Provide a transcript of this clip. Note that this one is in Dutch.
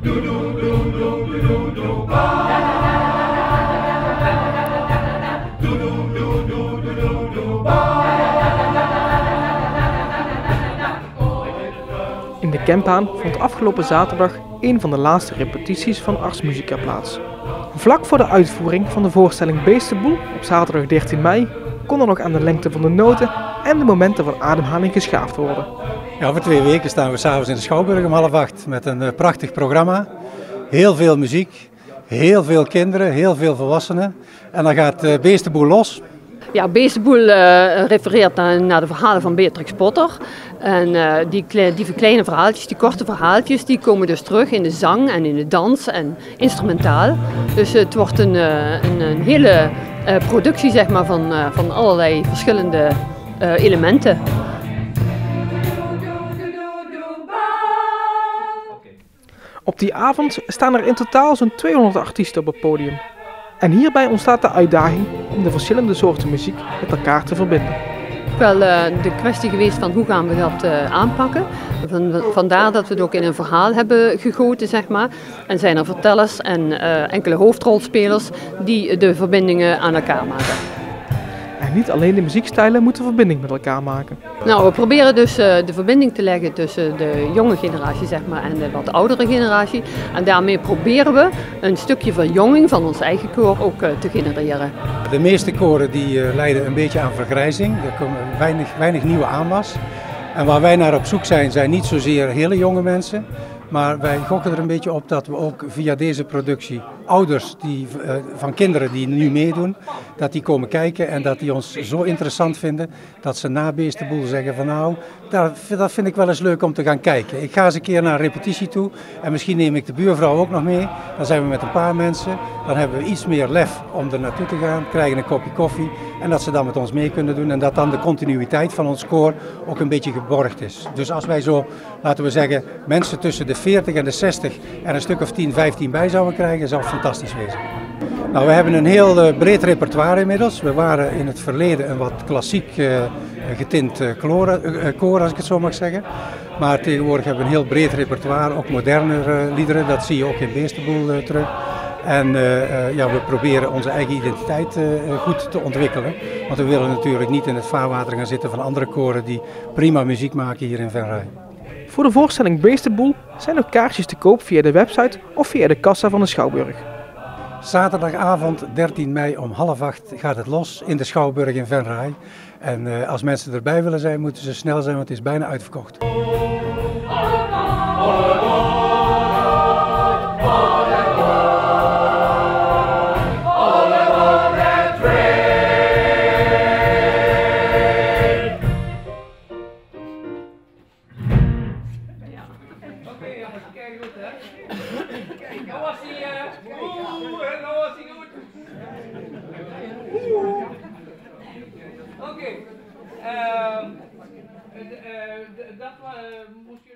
In de Kempaan vond afgelopen zaterdag een van de laatste repetities van Ars Musica plaats. Vlak voor de uitvoering van de voorstelling Beestenboel op zaterdag 13 mei kon er nog aan de lengte van de noten en de momenten van ademhaling geschaafd worden. Ja, over 2 weken staan we s'avonds in de Schouwburg om 7:30 met een prachtig programma. Heel veel muziek, heel veel kinderen, heel veel volwassenen. En dan gaat Beestenboel los. Ja, Beestenboel refereert naar de verhalen van Beatrix Potter. En die kleine verhaaltjes, die korte verhaaltjes, die komen dus terug in de zang en in de dans en instrumentaal. Dus het wordt een hele productie zeg maar, van allerlei verschillende elementen. Op die avond staan er in totaal zo'n 200 artiesten op het podium. En hierbij ontstaat de uitdaging om de verschillende soorten muziek met elkaar te verbinden. Wel de kwestie geweest van hoe gaan we dat aanpakken. Vandaar dat we het ook in een verhaal hebben gegoten, zeg maar. En zijn er vertellers en enkele hoofdrolspelers die de verbindingen aan elkaar maken. En niet alleen de muziekstijlen moeten verbinding met elkaar maken. Nou, we proberen dus de verbinding te leggen tussen de jonge generatie zeg maar, en de wat oudere generatie. En daarmee proberen we een stukje verjonging van ons eigen koor ook te genereren. De meeste koren die lijden een beetje aan vergrijzing. Er komen weinig nieuwe aanwas. En waar wij naar op zoek zijn niet zozeer hele jonge mensen. Maar wij gokken er een beetje op dat we ook via deze productie ouders van kinderen die nu meedoen, dat die komen kijken en dat die ons zo interessant vinden dat ze na Beestenboel zeggen van nou, dat vind ik wel eens leuk om te gaan kijken. Ik ga eens een keer naar een repetitie toe en misschien neem ik de buurvrouw ook nog mee. Dan zijn we met een paar mensen, dan hebben we iets meer lef om er naartoe te gaan, krijgen een kopje koffie en dat ze dan met ons mee kunnen doen en dat dan de continuïteit van ons koor ook een beetje geborgd is. Dus als wij zo, laten we zeggen, mensen tussen de 40 en de 60 en een stuk of 10, 15 bij zouden krijgen, zou het fantastisch wezen. Nou, we hebben een heel breed repertoire inmiddels. We waren in het verleden een wat klassiek getint koor, als ik het zo mag zeggen. Maar tegenwoordig hebben we een heel breed repertoire, ook moderne liederen, dat zie je ook in Beestenboel terug. En we proberen onze eigen identiteit goed te ontwikkelen. Want we willen natuurlijk niet in het vaarwater gaan zitten van andere koren die prima muziek maken hier in Venray. Voor de voorstelling Beestenboel zijn ook kaartjes te koop via de website of via de kassa van de Schouwburg. Zaterdagavond 13 mei om 7:30 gaat het los in de Schouwburg in Venray. En als mensen erbij willen zijn, moeten ze snel zijn, want het is bijna uitverkocht. Kijk goed hè. Kijk, nou was hij nou was hij goed. Oké. Dat moest je